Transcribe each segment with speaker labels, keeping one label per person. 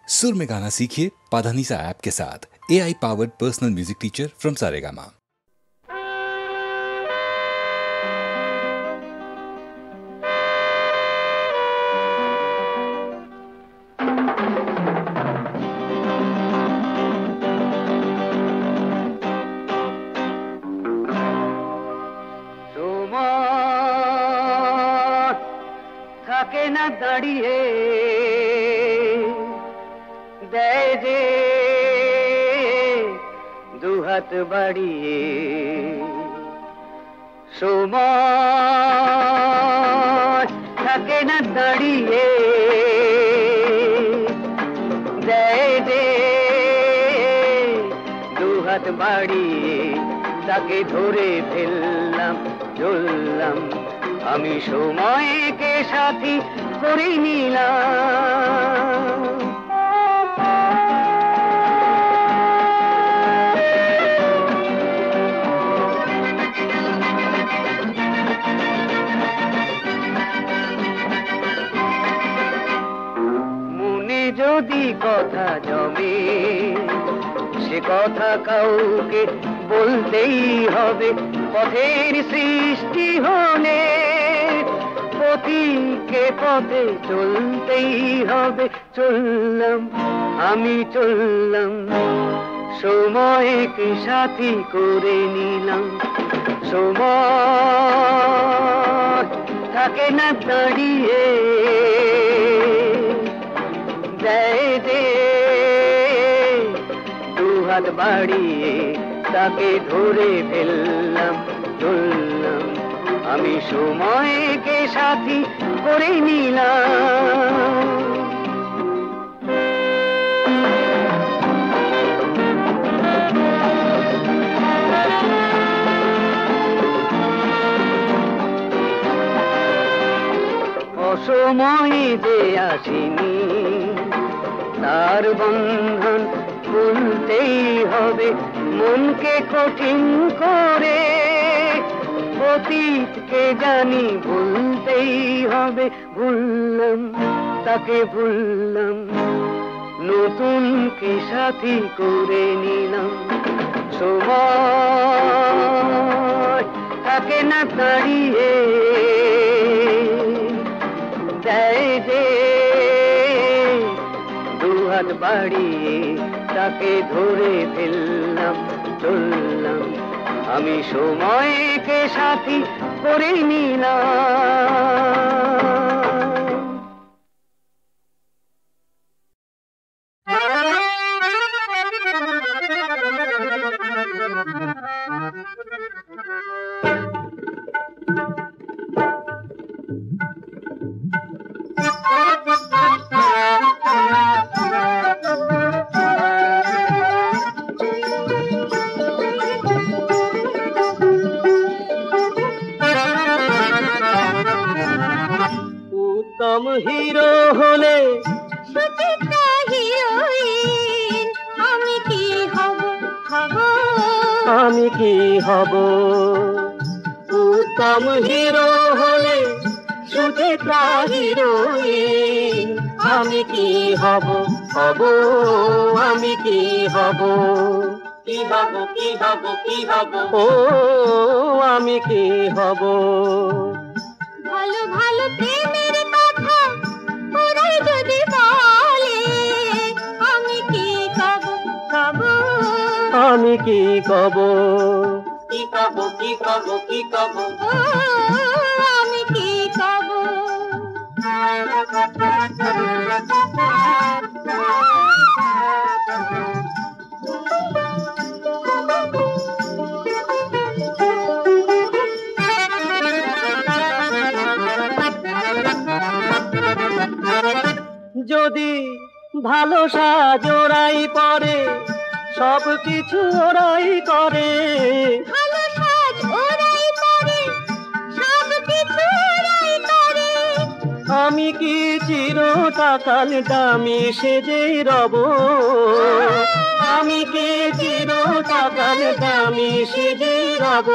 Speaker 1: सुर में गाना सीखिए पाधानीसा ऐप के साथ। AI powered personal music teacher from Saregama.
Speaker 2: থাকে না দাঁড়িয়ে দেয় যে দুহাত বাড়িয়ে সময় থাকে না দাঁড়িয়ে দেয় যে দুহাত বাড়িয়ে তাকে ধরে ফেললাম চললাম আমি সময়কে সাথী করে নিলাম মনে যদি কথা জমে সে কথা কাউকে বলতেই হবে পথের সৃষ্টি হলে পথিকে পথে চলতেই হবে চললাম আমি চললাম সময়কে সাথী করে নিলাম সময় থাকে না দাঁড়িয়ে দেয় যে দুহাত বাড়িয়ে তাকে ধরে ফেললাম চললাম আমি সময়কে সাথী করে নিলাম অসময়ে যে আসেনি তার বন্ধন খুলতেই হবে মনকে কঠিন করে অতীতকে জানি ভুলতেই হবে ভুললাম তাকে ভুললাম নতুন কি সাথী করে নিলাম সময় থাকে না দাঁড়িয়ে দেয় যে দুহাত বাড়িয়ে তাকে ধরে ফেললাম চললাম আমি সময়কে সাথী করে নিলাম উত্তম হিরো হলে সুচিত্রা হিরোইন আমি কি হব আমি কি হব উত্তম হিরো হলে সুচিত্রা হিরোইন আমি কি হব আমি কি হব কি হব কি হব কি হব ও আমি কি হব ভালো ভালো প্রেমের কথা ওরাই যদি বলে আমি কি কব আমি কি কব কি কব কি কব কি কব আমি কি কব যদি ভালো সাজ ওরাই পরে সব কিছু ওরাই করে ভালো সাজ ওরাই পরে সব কিছু ওরাই করে আমি কি চিরকাল দামি সেজেই রব আমি কি চিরকাল দামি সেজেই রব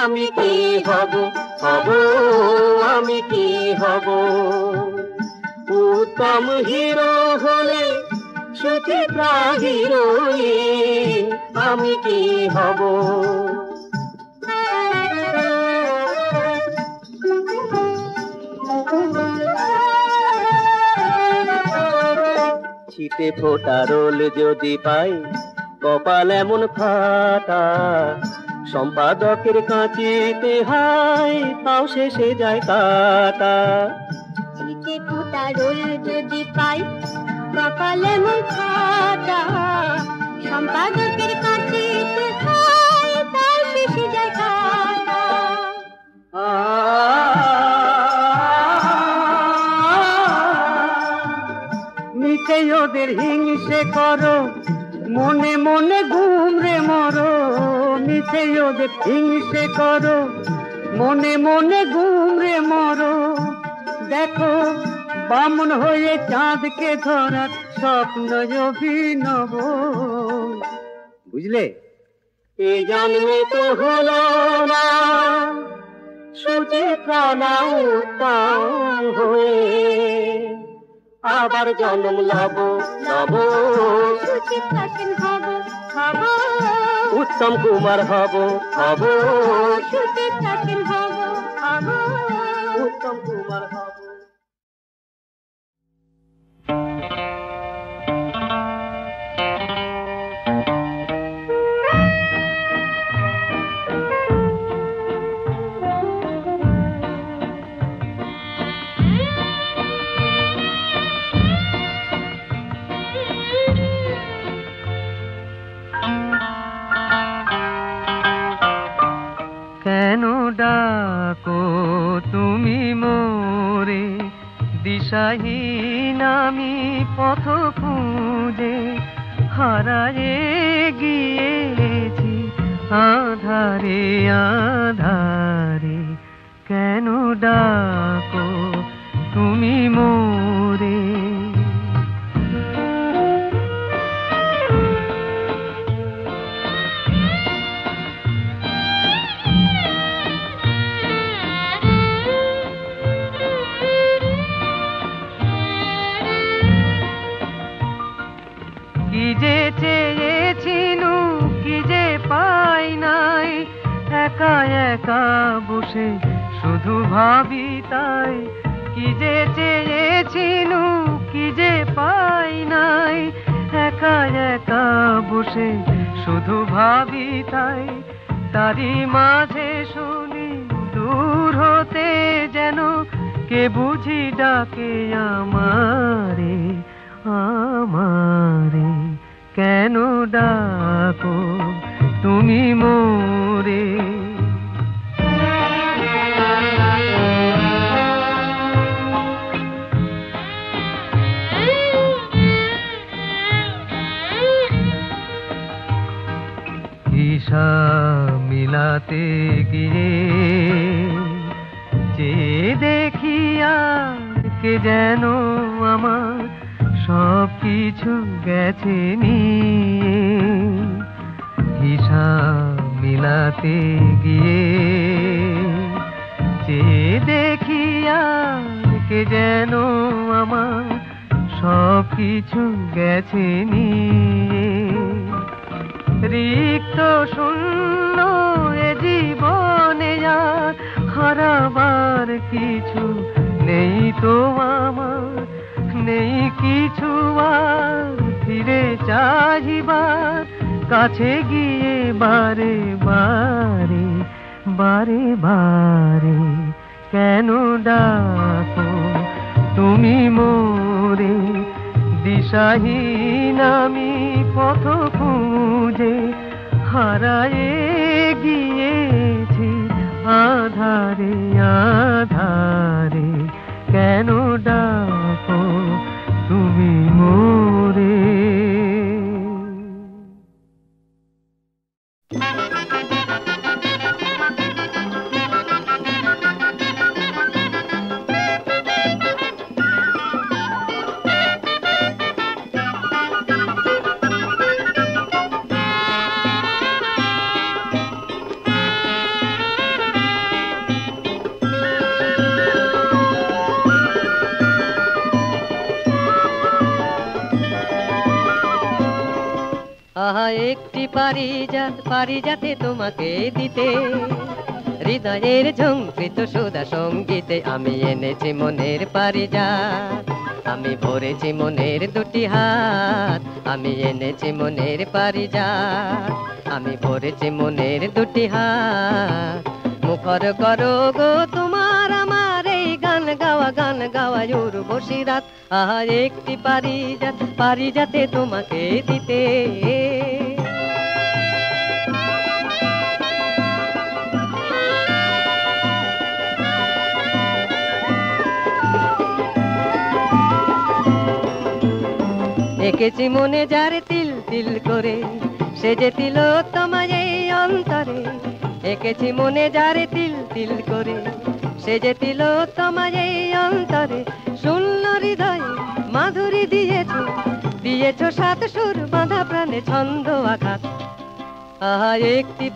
Speaker 2: আমি কি হব আমি কি হব উত্তম হিরো হলে সুচিত্রা হিরোইন আমি কি হব ছিটে ফোটা রোল যদি পাই কপাল এমন ফাটা সম্পাদকের কাঁচিতে হাই তাও শেষে যায় কাটা
Speaker 3: ছিটে ফোটা রোল যদি পাই কপাল এমন ফাটা সম্পাদকের কাঁচিতে হাই তাও শেষে যায় কাটা
Speaker 2: মিছে ওদের হিংসে করো মনে মনে ঘুমরে মরো মিছে ওদের হিংসে করো মনে মনে ঘুমরে মরো দেখো বামন হয়ে চাঁদকে ধরার স্বপ্ন অভিনব বুঝলে এ জন্মে তো হলো না সুচিত্রা না উত্তম হয়ে আবার জন্ম লব লব
Speaker 3: সুচিত্রা সেন হব হব
Speaker 2: উত্তম কুমার হব হব
Speaker 3: সুচিত্রা সেন হব হব
Speaker 2: উত্তম কুমার হব
Speaker 4: কেন ডাকো তুমি মোরে দিশাহীন আমি পথ খুঁজে হারায়ে গিয়েছি আধারে আধারে কেন ডাকো তুমি মোরে কি যে চেয়েছিনু কি যে পাই নাই একা একা বসে শুধু ভাবি তাই কি যে চেয়েছিনু কি যে পাই নাই একা একা বসে শুধু ভাবি তাই তারি মাঝে শুনি দূর হতে যেন কে বুঝি ডাকে আমারে আমারে কেন ডাকো তুমি মোরে হিসাব মিলাতে গিয়ে যে দেখিয়া কে যেন আমার সব কিছু গেছে নিয়ে হিসাব মিলাতে গিয়ে যে দেখিয়া কে যেন আমার সব কিছু গেছে নিয়ে রিক্ত শূন্য এ জীবনে আর হারাবার কিছু নেই তো আমার নেই কিছু আর ফিরে চাহিবার কাছে গিয়ে বারে বারে বারে বারে কেন ডাকো তুমি মোরে দিশাহীন আমি পথ খুঁজে হারায়ে গিয়েছি আধারে আধারে কেন ডাকো তুমি মোরে আহা একটি পারিজাতে তোমাকে দিতে, হৃদয়ের ঝঙ্কৃত সুধা সঙ্গীতে আমি এনেছি মনের পারিজাত, আমি ভরেছি মনের দুটি হাত, আমি এনেছি মনের পারিজাত, আমি ভরেছি মনের দুটি হাত। মুখর করো গো তোমার আমার এই গান গাওয়া উর্বশী রাত। আহা একটি পারিজাতে তোমাকে দিতে। এঁকেছি মনে যারে তিল তিল করে, সে যে তিল তোমায় এই অন্তরে। এঁকেছি মনে যারে তিল তিল করে, সে যে তিল তোমায় এই অন্তরে। শূন্য হৃদয়ে মাধুরী দিয়েছ সাত সুর বাঁধা প্রাণে ছন্দ আঘাত। আহা একটি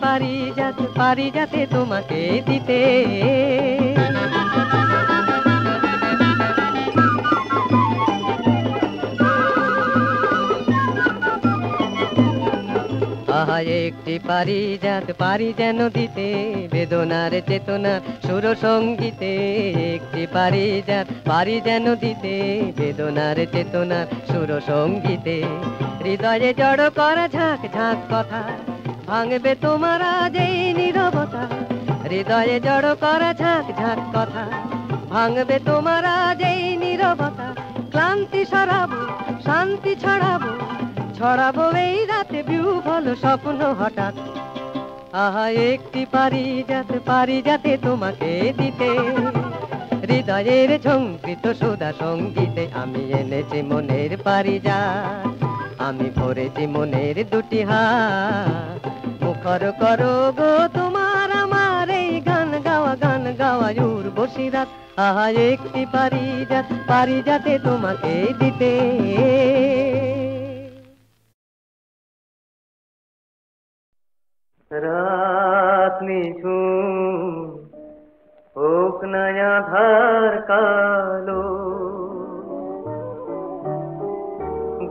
Speaker 4: পারিজাতে তোমাকে দিতে। আহা একটি পারি যেন দিতে, বেদনার চেতনার সুর সঙ্গীতে। একটি পারি যেন দিতে, বেদনার চেতনার সুর সঙ্গীতে। হৃদয়ে জড় করা ঝাঁক ঝাঁক কথা ভাঙবে তোমার আজ এই নীরবতা। হৃদয়ে জড় করা ঝাঁক ঝাঁক কথা ভাঙবে তোমার আজ এই নীরবতা। ক্লান্তি সরাবো, শান্তি ছড়াবো এই রাতে বিহ্বল স্বপ্ন হঠাৎ। আহা একটি পারিজাতে তোমাকে দিতে, হৃদয়ের ঝঙ্কৃত সুধা সঙ্গীতে আমি এনেছি মনের পারিজাত, আমি ভরেছি মনের দুটি হাত। মুখর করো গো তোমার আমার এই গান গাওয়া উর্বশী রাত। আহা একটি পারিজাতে তোমাকে দিতে। রাত নিঝুম হোক না আঁধার কালো,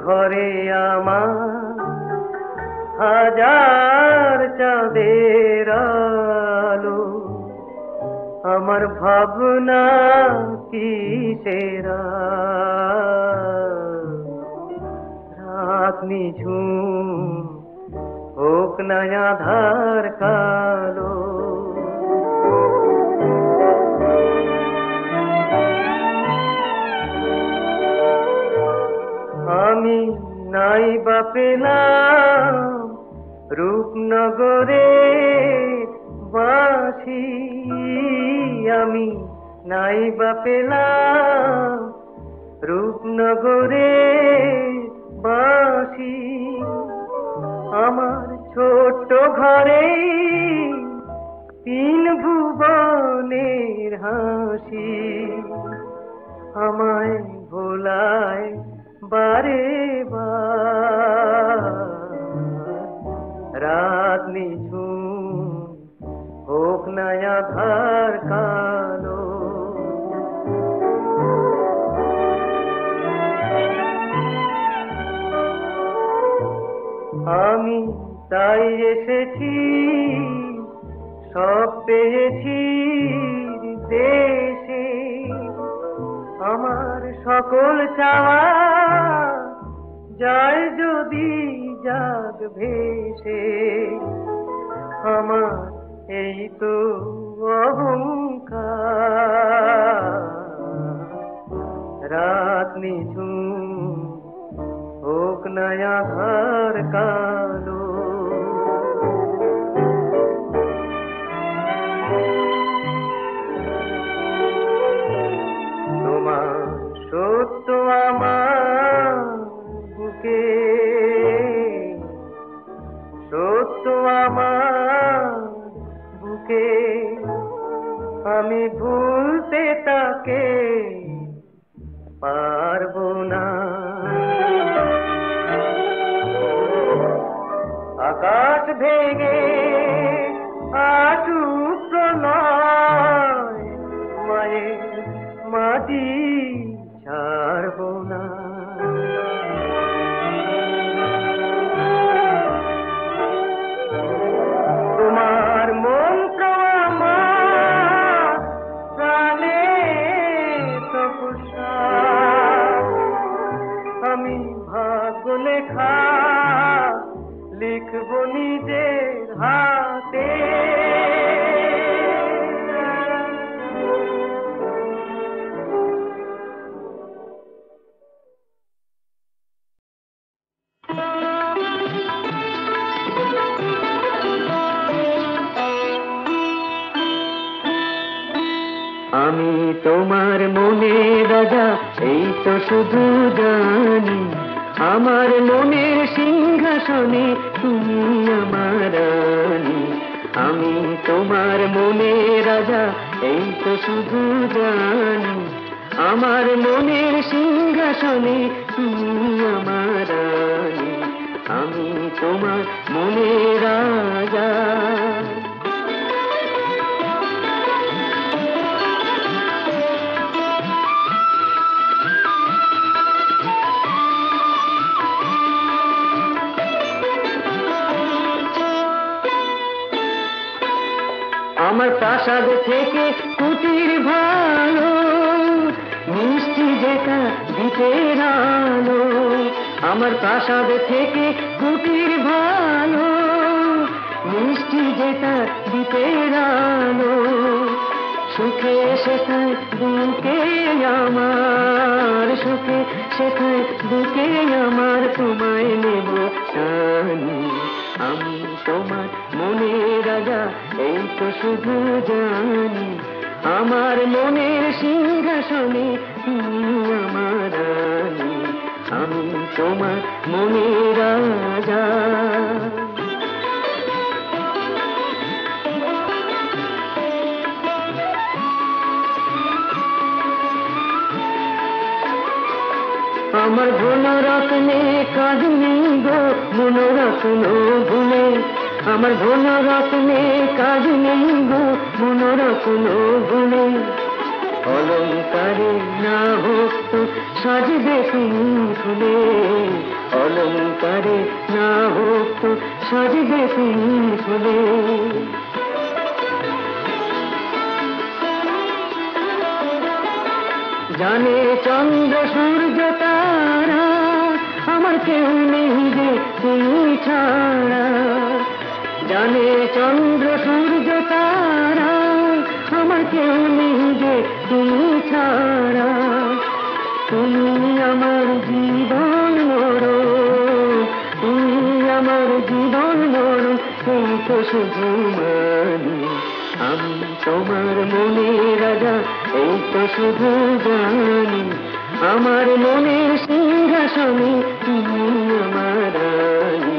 Speaker 4: ঘরে আমার হাজার চাঁদের আলো। আমার ভাবনা কিসেরা রাত নিঝুম হোক না আধার কালো। আমি নাই বা পেলাম রূপনগরে বাসি, আমি নাই বা পেলাম রূপনগরে বাসি। আমার ছোট্ট ঘরে তিন ভুবনের হাসি, আমায় ভোলায় বারে বার। রাত নিঝুম হোক না আধার কালো। আমি তাই এসেছি, সব পেয়েছি দেশে। আমার সকল চাওয়া যায় যদি জাগ ভেসে। আমার এই তো অহংকার। রাত নিঝুম হোক না আধার কালো। তোমার সত্য আমার বুকে, সত্য আমার বুকে। আমি ভুলতে তাকে পারবো না। আকাশ ভেঙে আসুক প্রলয়, মায়ের মাটি ছাড়বো না।
Speaker 5: লেখা লিখবো নিজের হাতে। আমি তোমার মনে রাজা, এই তো শুধু জানি, আমার মনের সিংহাসনে তুমি আমার রানী। আমি তোমার মনে রাজা, এই তো শুধু জানি, আমার মনের সিংহাসনে তুমি আমার রানী। আমি তোমার মনে রাজা। আমার প্রাসাদ থেকে কুটির ভালো, মিষ্টি যেটা দ্বীপের আলো। আমার প্রাসাদ থেকে কুটির ভালো, মিষ্টি যেটা দ্বীপের আলো। সুখে সেথায় বুকে আমার, সুখে সেথায় বুকে আমার, তোমায় নেব জানি। আমি তোমার মনে রাজা, এই তো শুধু জানি, আমার মনের সিংহাসনে তুমি আমার রানী। আমি তোমার মনে রাজা। আমার ধনরত্নে কাজ নেই গো, মনোরত্ন ভুলে। আমার ধনরত্নে কাজ নেই গো, মনোরত্ন ভুলে। অলঙ্কারে না হোক তো সাজবে তুমি ফুলে, অলঙ্কারে না হোক তো সাজবে তুমি ফুলে। জানে চন্দ্র সূর্য তারা, আমার কেউ নেই যে তুমি ছাড়া। জানে চন্দ্র সূর্য তারা, আমার কেউ নেই যে তুমি ছাড়া। তুমি আমার জীবন মরণ, তুমি আমার জীবন মরণ, এই তো শুধু মানি। আমি তোমার মনে রাজা, এই তো শুধু জানি, আমার মনের সিংহাসনে তুমি আমার রানী।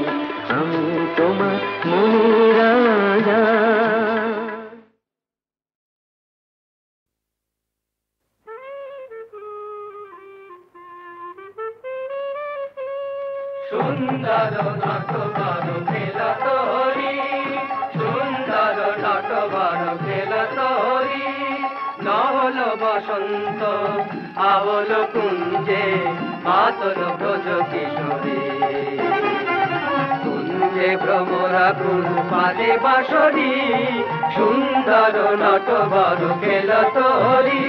Speaker 5: আমি তোমার মনে রাজা। সুন্দর নটবর খেলা তোরি, সুন্দর নটবর খেলা তোরি। নহল বসন্ত আবল কুঞ্জে, মাতল ব্রজ কিশোরী। কুঞ্জে ভ্রমরা কুল পালে বাঁশরি, সুন্দর নটবর খেলা তোরি,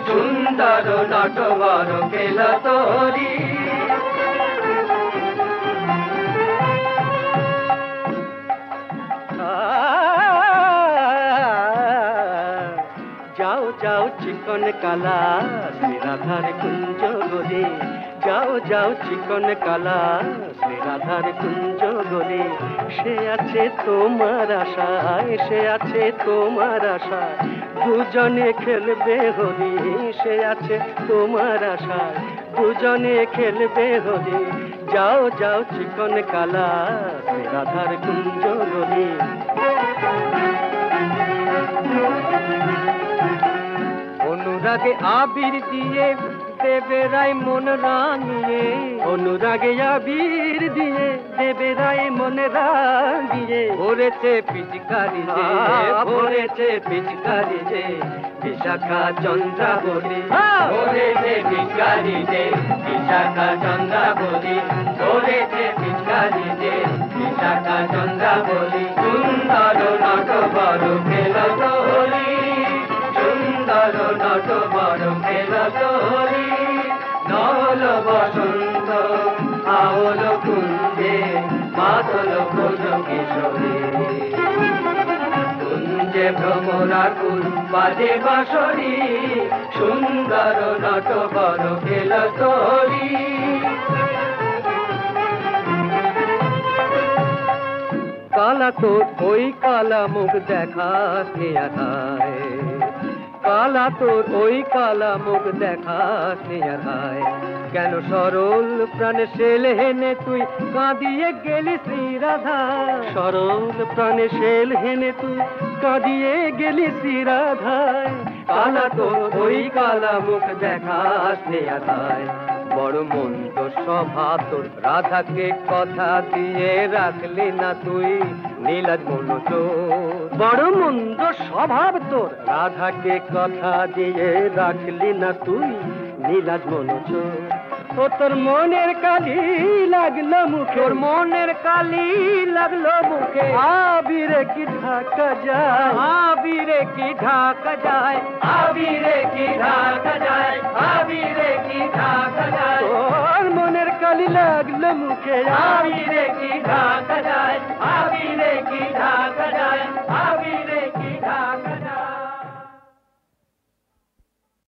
Speaker 5: সুন্দর নটবর খেলা তোরি। যাও যাও চিকন কালা শ্রী রাধার কুঞ্জ গলে, যাও যাও চিকন কালা শ্রী রাধার কুঞ্জ গলে। সে আছে তোমার আশায়, সে আছে তোমার আশায়, দুজনে খেলবে হোলি। সে আছে তোমার আশায়, দুজনে খেলবে হোলি। যাও যাও চিকন কালা শ্রী রাধার কুঞ্জ গলে। অনুরাগে আবির দিয়ে দেবে রায় মন রাঙিয়ে, অনুরাগে আবির দিয়ে দেবে রায় মন রাঙিয়ে। ভরেছে পিচকারি যে, ভরেছে পিচকারি যে, বিশাখা চন্দ্রাবলী। ভরেছে পিচকারি যে, বিশাখা চন্দ্রাবলী। ভরেছে পিচকারি যে, বিশাখা চন্দ্রাবলী। সুন্দর নটবর খেলা তোরি, সুন্দর নটবর খেলা তোরি। নহল বসন্ত আওল হলো ব্রজ কিশোরী কুঞ্জে ভ্রমরাকুল বাজে বাঁশরি সুন্দর নটবর খেল তোরি কালা তোর ওই কালা মুখ দেখাস নিয়াধায় কালা তোর ওই কালা মুখ দেখাস নিয়াধায় কেন সরল প্রাণে শেল হেনে তুই কাঁদিয়ে গেলি শ্রীরাধা সরল প্রাণে শেল হেনে তুই কাঁদিয়ে গেলি শ্রীরাধায় কালা তোর ওই কালা মুখ দেখাস নিয়াধায় বড় মন্দ স্বভাব তোর রাধাকে কথা দিয়ে রাখলি না তুই নীলাজ মনোচোর বড় মন্দ স্বভাব তোর রাধাকে কথা দিয়ে রাখলি না তুই নীলাজ মনোচোর ও তোর মনের কালি লাগলো মুখে তোর মনের কালি লাগলো মুখে আবিরে কি ঢাকা যায় আবিরে কি ঢাকা যায় আবিরে কি ঢাকা যায় আবিরে কি ঢাকা যায় তোর মনের কালি লাগলো মুখে আবিরে কি ঢাকা যায় আবিরে কি ঢাকা যায় আবিরে